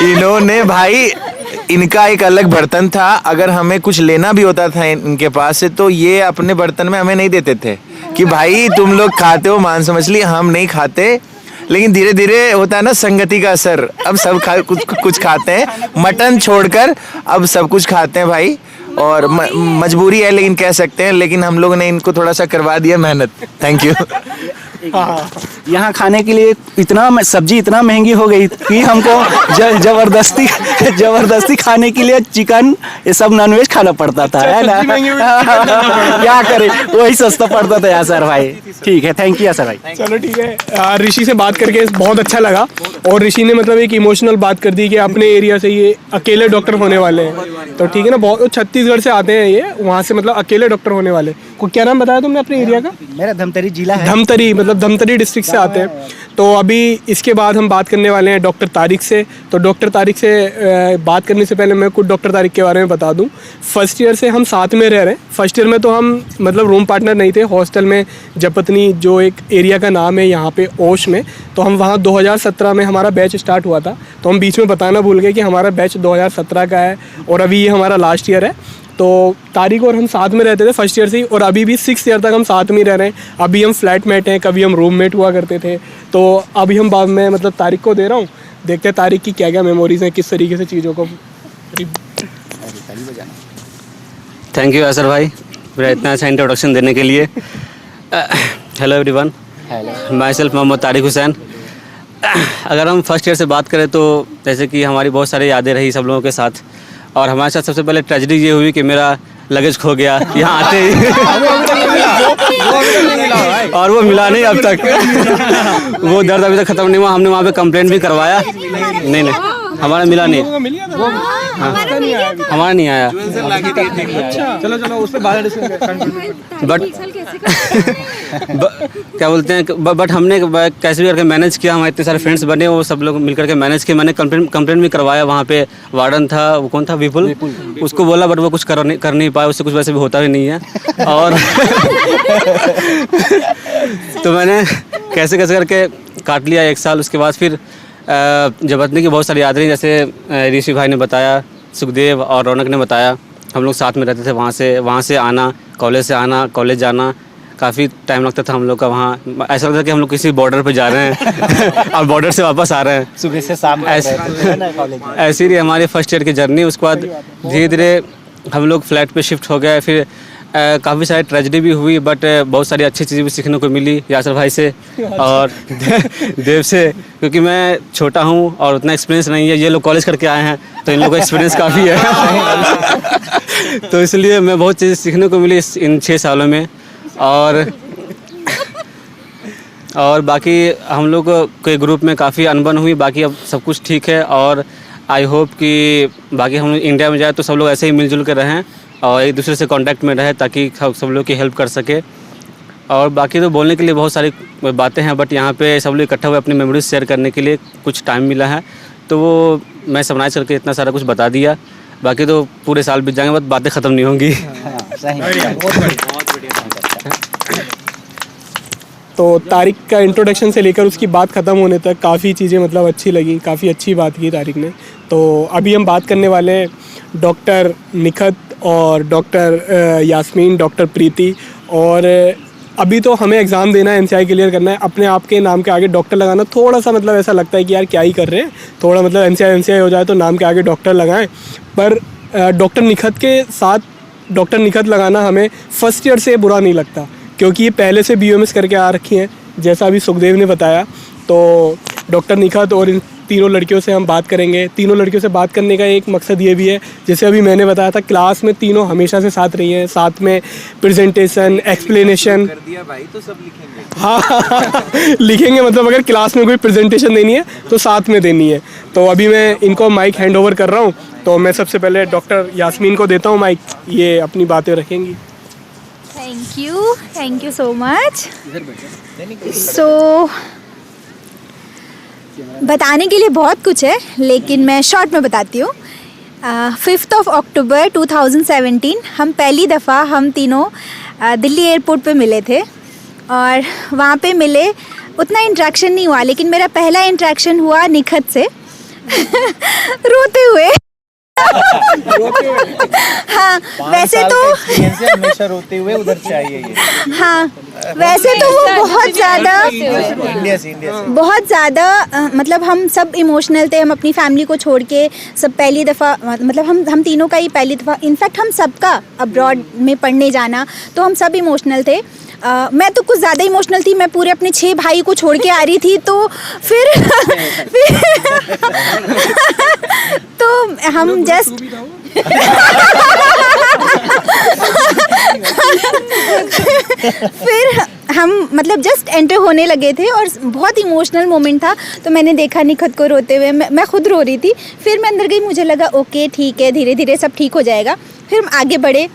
इन्होंने भाई, इनका एक अलग बर्तन था, अगर हमें कुछ लेना भी होता था इनके पास से तो ये अपने बर्तन में हमें नहीं देते थे कि भाई तुम लोग खाते हो मांस मछली, हम नहीं खाते। लेकिन धीरे धीरे होता है ना संगति का असर, अब सब कुछ खाते हैं, मटन छोड़कर अब सब कुछ खाते हैं भाई। और मजबूरी है लेकिन कह सकते हैं, लेकिन हम लोगों ने इनको थोड़ा सा करवा दिया मेहनत। Thank you. यहाँ खाने के लिए सब्जी इतना महंगी हो गई कि हमको जबरदस्ती खाने के लिए चिकन ये सब नॉनवेज खाना पड़ता था, है ना। क्या करें, वही सस्ता पड़ता था यासर भाई। ठीक है, थैंक यू यासर भाई। चलो ठीक है, ऋषि से बात करके बहुत अच्छा लगा। और ऋषि ने मतलब एक इमोशनल बात कर दी कि अपने एरिया से ये अकेले डॉक्टर होने वाले हैं। तो ठीक है ना, बहुत छत्तीसगढ़ से आते हैं ये, वहाँ से मतलब अकेले डॉक्टर होने वाले। को क्या नाम बताया तुमने अपने एरिया का? मेरा धमतरी जिला है। धमतरी, मतलब धमतरी डिस्ट्रिक्ट से आते हैं। तो अभी इसके बाद हम बात करने वाले हैं डॉक्टर तारिक से। तो डॉक्टर तारिक से बात करने से पहले मैं कुछ डॉक्टर तारिक के बारे में बता दूं। फर्स्ट ईयर से हम साथ में रह रहे हैं। फर्स्ट ईयर में तो हम मतलब रूम पार्टनर नहीं थे, हॉस्टल में जपतनी जो एक एरिया का नाम है यहाँ पे ओश में, तो हम वहाँ 2017 में हमारा बैच स्टार्ट हुआ था। तो हम बीच में बताना भूल गए कि हमारा बैच 2017 का है और अभी ये हमारा लास्ट ईयर है। तो तारिक और हम साथ में रहते थे फर्स्ट ईयर से ही, और अभी भी 6th ईयर तक हम साथ में ही रह रहे हैं। अभी हम फ्लैटमेट हैं, कभी हम रूममेट हुआ करते थे। तो अभी हम बाद में मतलब तारिक को दे रहा हूँ, देखते हैं तारिक की क्या क्या मेमोरीज हैं, किस तरीके से चीज़ों को। थैंक यू यासर भाई मेरा इतना अच्छा इंट्रोडक्शन देने के लिए। Hello everyone, myself Mohammad Tariq Hussain. अगर हम फर्स्ट ईयर से बात करें तो जैसे कि हमारी बहुत सारी यादें रही सब लोगों के साथ, और हमारे साथ सबसे पहले ट्रेजेडी ये हुई कि मेरा लगेज खो गया यहाँ आते ही और वो मिला नहीं अब तक। वो दर्द अभी तक ख़त्म नहीं हुआ। हमने वहाँ पे कंप्लेंट भी करवाया, नहीं हमारा मिला नहीं, हमारा नहीं आया। चलो उस पर बट क्या बोलते हैं, बट हमने कैसे भी करके मैनेज किया। हमारे इतने सारे फ्रेंड्स बने, वो सब लोग मिल करके मैनेज किए। मैंने कंप्लेंट भी करवाया। वहाँ पे वार्डन था, वो कौन था, विपुल, उसको बोला, बट वो कुछ कर नहीं पाया। उससे कुछ वैसे भी होता भी नहीं है। और तो मैंने कैसे करके काट लिया 1 साल। उसके बाद फिर जबतनी की बहुत सारी यादें रही, जैसे ऋषि भाई ने बताया, सुखदेव और रौनक ने बताया। हम लोग साथ में रहते थे। वहाँ से आना, कॉलेज से आना, कॉलेज जाना, काफ़ी टाइम लगता था हम लोग का। वहाँ ऐसा लगता था कि हम लोग किसी बॉर्डर पे जा रहे हैं और बॉर्डर से वापस आ रहे हैं, सुबह से शाम। ऐसी रही हमारी फर्स्ट ईयर की जर्नी। उसके बाद धीरे धीरे हम लोग फ्लैट पे शिफ्ट हो गए। फिर काफ़ी सारी ट्रेजेडी भी हुई, बट बहुत सारी अच्छी चीज़ें भी सीखने को मिली यासर भाई से और देव से, क्योंकि मैं छोटा हूँ और उतना एक्सपीरियंस नहीं है। ये लोग कॉलेज करके आए हैं तो इन लोगों का एक्सपीरियंस काफ़ी है। तो इसलिए मैं बहुत चीज़ें सीखने को मिली इन 6 सालों में। और बाकी हम लोग के ग्रुप में काफ़ी अनबन हुई। बाकी अब सब कुछ ठीक है और आई होप कि बाकी हम लोग इंडिया में जाए तो सब लोग ऐसे ही मिलजुल कर रहें और एक दूसरे से कांटेक्ट में रहे, ताकि सब लोग की हेल्प कर सके। और बाकी तो बोलने के लिए बहुत सारी बातें हैं, बट यहाँ पे सब लोग इकट्ठा हुए अपनी मेमोरीज शेयर करने के लिए कुछ टाइम मिला है, तो वो मैं समराइज करके इतना सारा कुछ बता दिया। बाकी तो पूरे साल बीत जाएंगे, बस बातें ख़त्म नहीं होंगी। तो तारिक का इंट्रोडक्शन से लेकर उसकी बात ख़त्म होने तक काफ़ी चीज़ें मतलब अच्छी लगी, काफ़ी अच्छी बात की तारिक ने। तो अभी हम बात करने वाले हैं डॉक्टर निखत और डॉक्टर यास्मीन, डॉक्टर प्रीति। और अभी तो हमें एग्ज़ाम देना है, NCI क्लियर करना है। अपने आप के नाम के आगे डॉक्टर लगाना थोड़ा सा मतलब ऐसा लगता है कि यार क्या ही कर रहे हैं, थोड़ा मतलब NCI हो जाए तो नाम के आगे डॉक्टर लगाएं। पर डॉक्टर निखत के साथ डॉक्टर निखत लगाना हमें फर्स्ट ईयर से बुरा नहीं लगता, क्योंकि ये पहले से BOMS करके आ रखी हैं, जैसा अभी सुखदेव ने बताया। तो डॉक्टर निखत और इन तीनों लड़कियों से हम बात करेंगे। तीनों लड़कियों से बात करने का एक मकसद ये भी है, जैसे अभी मैंने बताया था, क्लास में तीनों हमेशा से साथ रही हैं, साथ में प्रेजेंटेशन, एक्सप्लेनेशन कर दिया भाई तो सब लिखेंगे। हाँ लिखेंगे, मतलब अगर क्लास में कोई प्रेजेंटेशन देनी है तो साथ में देनी है। तो अभी मैं इनको माइक हैंड ओवर कर रहा हूँ। तो मैं सबसे पहले डॉक्टर यास्मीन को देता हूँ माइक, ये अपनी बातें रखेंगी। Thank you so much. So बताने के लिए बहुत कुछ है, लेकिन मैं शॉर्ट में बताती हूँ। 5 अक्टूबर 2017 हम पहली दफ़ा हम तीनों दिल्ली एयरपोर्ट पे मिले थे, और वहाँ पे मिले, उतना इंटरेक्शन नहीं हुआ, लेकिन मेरा पहला इंटरेक्शन हुआ निखत से रोते हुए। हाँ वैसे तो हमेशा रोते हुए उधर से आई है ये। हाँ वैसे तो वो बहुत ज़्यादा इंडिया से बहुत ज़्यादा मतलब हम सब इमोशनल थे। हम अपनी फैमिली को छोड़ के सब पहली दफ़ा, मतलब हम तीनों का ही पहली दफ़ा, इनफैक्ट हम सबका अब्रॉड में पढ़ने जाना, तो हम सब इमोशनल थे। मैं तो कुछ ज़्यादा इमोशनल थी। मैं पूरे अपने 6 भाई को छोड़ के आ रही थी, तो फिर तो हम जस्ट फिर हम मतलब जस्ट एंटर होने लगे थे और बहुत इमोशनल मोमेंट था। तो मैंने देखा निखत को रोते हुए, मैं खुद रो रही थी। फिर मैं अंदर गई, मुझे लगा ओके ठीक है, धीरे धीरे सब ठीक हो जाएगा। फिर हम आगे बढ़े,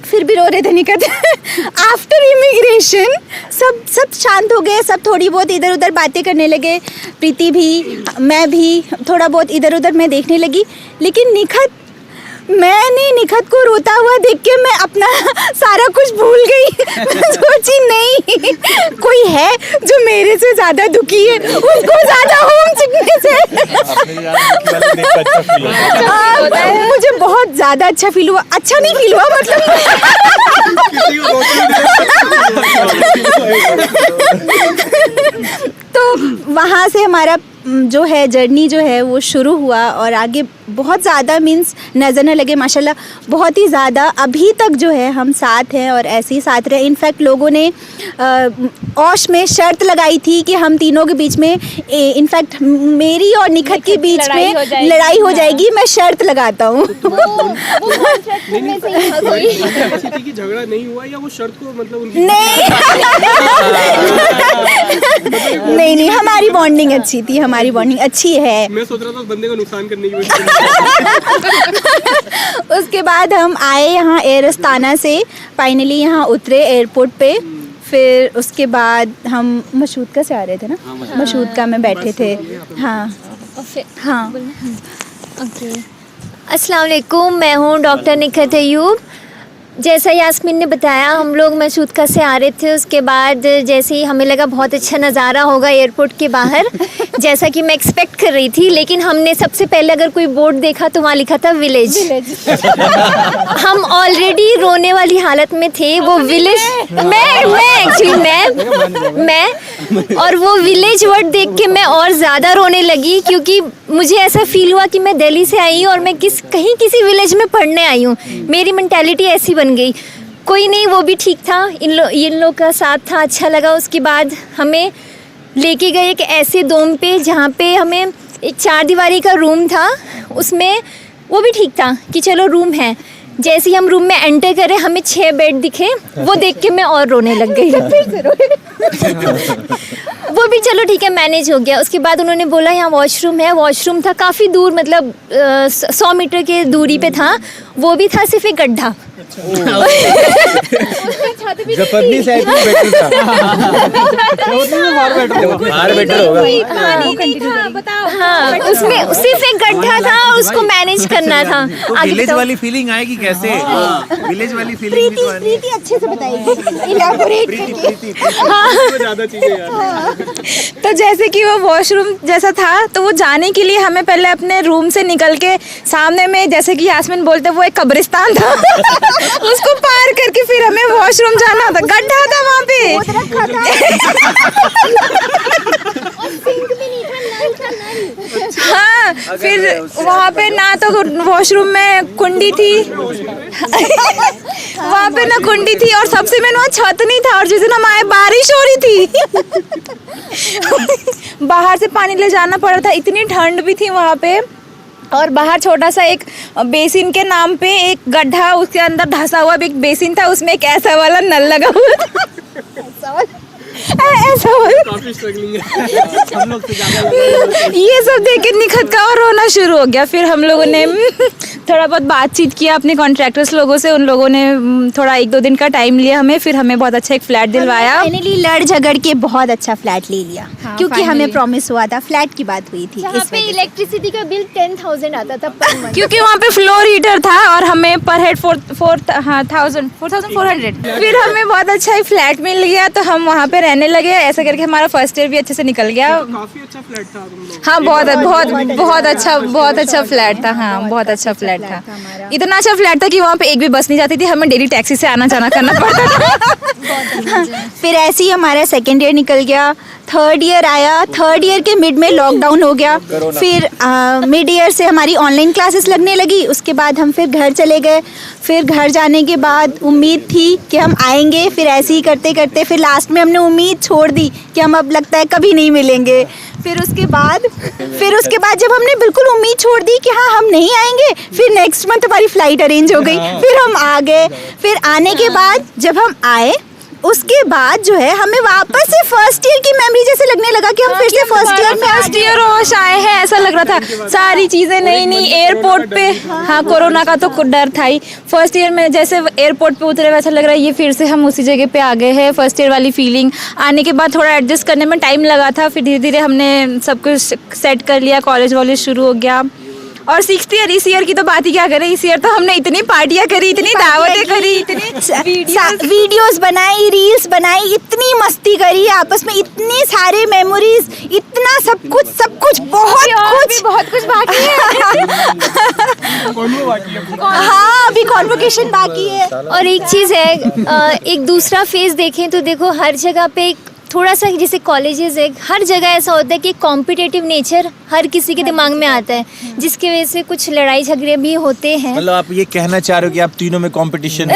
फिर भी रो रहे थे निखत। आफ्टर इमिग्रेशन सब शांत हो गए, सब थोड़ी बहुत इधर उधर बातें करने लगे। प्रीति भी, मैं भी थोड़ा बहुत इधर उधर मैं देखने लगी। लेकिन मैंने निखत को रोता हुआ देख के मैं अपना सारा कुछ भूल गई। मैं सोची नहीं, कोई है जो मेरे से ज़्यादा दुखी है, उसको ज़्यादा होम सिकनेस है। मुझे बहुत ज़्यादा अच्छा फील हुआ। अच्छा नहीं फील हुआ मतलब तो वहाँ से हमारा जो है जर्नी जो है वो शुरू हुआ और आगे बहुत ज़्यादा मीन्स नज़र न लगे माशाल्लाह बहुत ही ज़्यादा अभी तक जो है हम साथ हैं और ऐसे ही साथ रहे। इनफैक्ट लोगों ने औश में शर्त लगाई थी कि हम तीनों के बीच में इनफैक्ट मेरी और निखत के बीच में लड़ाई हो जाएगी। मैं शर्त लगाता हूँ। झगड़ा नहीं हुआ या वो शर्त को मतलब नहीं, हमारी बॉन्डिंग अच्छी थी, हमारी बॉन्डिंग अच्छी है। मैं सोच रहा था उस बंदे को नुकसान करने की उसके बाद हम आए यहाँ एयर अस्ताना से, फाइनली यहाँ उतरे एयरपोर्ट पे। फिर उसके बाद हम मशहूदका से आ रहे थे ना, मशहूदका में बैठे थे। हाँ हाँ ओके। अस्सलाम वालेकुम, मैं हूँ डॉक्टर निखत अयूब। जैसा यास्मीन ने बताया, हम लोग मशहूदका से आ रहे थे। उसके बाद जैसे ही हमें लगा बहुत अच्छा नज़ारा होगा एयरपोर्ट के बाहर, जैसा कि मैं एक्सपेक्ट कर रही थी, लेकिन हमने सबसे पहले अगर कोई बोर्ड देखा तो वहाँ लिखा था विलेज। हम ऑलरेडी रोने वाली हालत में थे। वो विलेज मैं और वो विलेज वर्ड देख के मैं और ज़्यादा रोने लगी, क्योंकि मुझे ऐसा फील हुआ कि मैं दिल्ली से आई हूँ और मैं किसी विलेज में पढ़ने आई हूँ। मेरी मेंटालिटी ऐसी बन गई। कोई नहीं, वो भी ठीक था, इन लोग का साथ था, अच्छा लगा। उसके बाद हमें लेके गए एक ऐसे डोम पे जहाँ पे हमें एक 4 दीवारी का रूम था, उसमें वो भी ठीक था कि चलो रूम है। जैसे ही हम रूम में एंटर करें हमें 6 बेड दिखे, वो देख के मैं और रोने लग गई। वो भी चलो ठीक है मैनेज हो गया। उसके बाद उन्होंने बोला यहाँ वॉशरूम है। वॉशरूम था काफ़ी दूर, मतलब 100 मीटर के दूरी पे था। वो भी था सिर्फ एक गड्ढा। जपतनी साइड में बेटर था। बाहर बेटर होगा। हाँ, उसमें सिर्फ एक गड्ढा था, उसको मैनेज करना था। विलेज वाली फीलिंग आएगी कैसे? विलेज वाली फीलिंग प्रीति अच्छे से बताएगी, इलैबोरेट करके। ज़्यादा चीजें याद। तो जैसे कि वो वॉशरूम जैसा था, तो वो जाने के लिए हमें पहले अपने रूम से निकल के सामने में, जैसे कि यास्मीन बोलते, वो एक कब्रिस्तान था। उसको पार करके फिर हमें वॉशरूम जाना था। गड्ढा था वहाँ पे। हाँ, फिर वहाँ पे ना तो वॉशरूम में कुंडी थी, वहाँ पे ना कुंडी थी, और सबसे मेन वहाँ छत नहीं था। और जिस दिन हम आए बारिश हो रही थी। बाहर से पानी ले जाना पड़ा था, इतनी ठंड भी थी वहाँ पे। और बाहर छोटा सा एक बेसिन के नाम पे एक गड्ढा, उसके अंदर धंसा हुआ भी एक बेसिन था, उसमें एक ऐसा वाला नल लगा हुआ था। ऐसा काफी स्ट्रगलिंग है। ये सब देख के निखत का और रोना शुरू हो गया। फिर हम लोगों ने थोड़ा बहुत बातचीत किया अपने कॉन्ट्रैक्टर्स लोगों से। उन लोगों ने थोड़ा 1-2 दिन का टाइम लिया हमें, फिर हमें बहुत अच्छा एक फ्लैट दिलवाया। फाइनली लड़ झगड़ के बहुत अच्छा फ्लैट ले लिया। हाँ, क्योंकि हमें प्रॉमिस हुआ था, फ्लैट की बात हुई थी। यहाँ पे इलेक्ट्रिसिटी का बिल 10,000 आता था पर मंथ। क्योंकि वहाँ पे फ्लोर हीटर था और हमें पर हेड 4,400 फिर हमें बहुत अच्छा एक फ्लैट मिल गया, तो हम वहाँ पे रहने लगे, ऐसा करके हमारा फर्स्ट ईयर भी अच्छे से निकल गया। काफ़ी अच्छा फ्लैट था तुम लोग। हाँ, बहुत अच्छा फ्लैट था। हाँ, बहुत अच्छा फ्लैट था। इतना अच्छा फ्लैट था कि वहाँ पे एक भी बस नहीं जाती थी, हमें डेली टैक्सी से आना जाना करना पड़ता था। फिर ऐसे ही हमारा सेकेंड ईयर निकल गया, थर्ड ईयर आया, थर्ड ईयर के मिड में लॉकडाउन हो गया, फिर मिड ईयर से हमारी ऑनलाइन क्लासेस लगने लगी। उसके बाद हम फिर घर चले गए। फिर घर जाने के बाद उम्मीद थी कि हम आएंगे, फिर ऐसे ही करते करते फिर लास्ट में हमने उम्मीद छोड़ दी कि हम अब लगता है कभी नहीं मिलेंगे। फिर उसके बाद जब हमने बिल्कुल उम्मीद छोड़ दी कि हाँ हम नहीं आएंगे, फिर नेक्स्ट मंथ हमारी फ़्लाइट अरेंज हो गई, फिर हम आ गए। फिर आने के बाद जब हम आए, उसके बाद जो है हमें वापस से फर्स्ट ईयर की मेमोरी जैसे लगने लगा कि हम फिर से फर्स्ट ईयर होश आए हैं, ऐसा लग रहा था। सारी चीज़ें नई नई, एयरपोर्ट पे, हाँ कोरोना का तो डर था ही। फर्स्ट ईयर में जैसे एयरपोर्ट पे उतरे वैसा लग रहा है ये फिर से हम उसी जगह पे आ गए हैं। फर्स्ट ईयर वाली फीलिंग आने के बाद थोड़ा एडजस्ट करने में टाइम लगा था, फिर धीरे धीरे हमने सब कुछ सेट कर लिया, कॉलेज वॉलेज शुरू हो गया। और सिक्स्थ ईयर, इस ईयर की तो बात ही क्या करें। इस ईयर तो हमने इतनी पार्टियां करी, इतनी दावतें करी, इतनी वीडियोस बनाई, रील्स बनाई, इतनी मस्ती करी आपस में, इतने सारे मेमोरीज, इतना सब कुछ बहुत कुछ बाकी है। हाँ, अभी कॉन्वोकेशन बाकी है। और एक चीज़ है, एक दूसरा फेज देखें तो देखो हर जगह पे एक थोड़ा सा, जैसे कॉलेजेस है, हर जगह ऐसा होता है कि कॉम्पिटिटिव नेचर हर किसी के दिमाग में आता है, जिसकी वजह से कुछ लड़ाई झगड़े भी होते हैं। मतलब आप ये कहना चाह रहे हो कि आप तीनों में कंपटीशन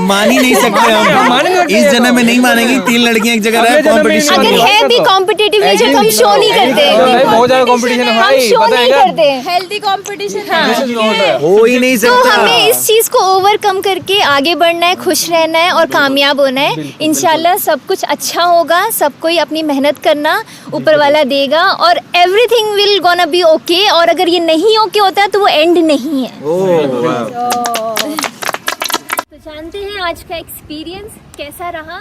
मान ही नहीं सकते हम, इस जन्म में नहीं मानेंगे। 3 लड़कियां एक जगह रहे, कंपटीशन अगर है भी कॉम्पिटिटिव नेचर तो हम शो नहीं करते, बहुत ज्यादा कंपटीशन है हम भाई, शो पता है नहीं क्या? करते, हेल्दी कंपटीशन। हाँ, हो ही नहीं तो सकता। हमें इस चीज को ओवरकम करके आगे बढ़ना है, खुश रहना है और कामयाब होना है। इंशाल्लाह सब कुछ अच्छा होगा, सब कोई अपनी मेहनत करना, ऊपर वाला देगा और everything will gonna be okay. और अगर ये नहीं ओके होता तो वो एंड नहीं है। तो जानते हैं आज का एक्सपीरियंस कैसा रहा?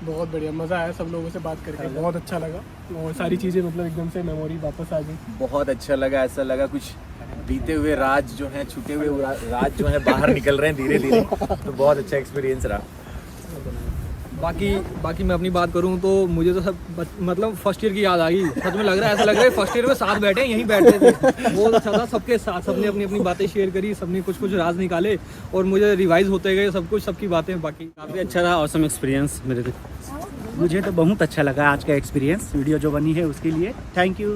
बहुत बढ़िया, मज़ा आया सब लोगों से बात करके, बहुत अच्छा लगा और सारी चीज़ें मतलब एकदम से मेमोरी वापस आ गई। बहुत अच्छा लगा, ऐसा लगा कुछ बीते हुए राज जो हैं, छूटे हुए राज जो हैं बाहर निकल रहे हैं धीरे धीरे। तो बहुत अच्छा एक्सपीरियंस रहा। बाकी मैं अपनी बात करूं तो मुझे तो सब मतलब फर्स्ट ईयर की याद आ गई। सच में लग रहा है, ऐसा लग रहा है फर्स्ट ईयर में साथ बैठे हैं, यहीं बैठते थे। बहुत अच्छा था, सबके साथ सबने अपनी अपनी बातें शेयर करी, सबने कुछ राज निकाले और मुझे रिवाइज होते गए सब कुछ, सबकी बातें। बाकी काफ़ी अच्छा रहा, ऑसम एक्सपीरियंस मेरे लिए। मुझे तो बहुत अच्छा लगा आज का एक्सपीरियंस, वीडियो जो बनी है उसके लिए थैंक यू।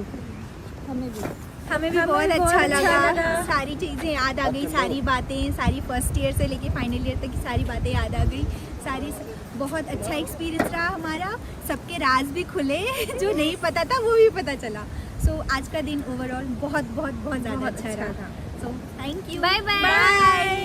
हमें भी बहुत अच्छा लगा, सारी चीज़ें याद आ गई, सारी बातें, सारी फर्स्ट ईयर से लेके फाइनल ईयर तक की सारी बातें याद आ गई। बहुत अच्छा एक्सपीरियंस रहा हमारा, सबके राज भी खुले जो नहीं पता था वो भी पता चला। सो आज का दिन ओवरऑल बहुत ज़्यादा अच्छा रहा। So thank you, bye bye.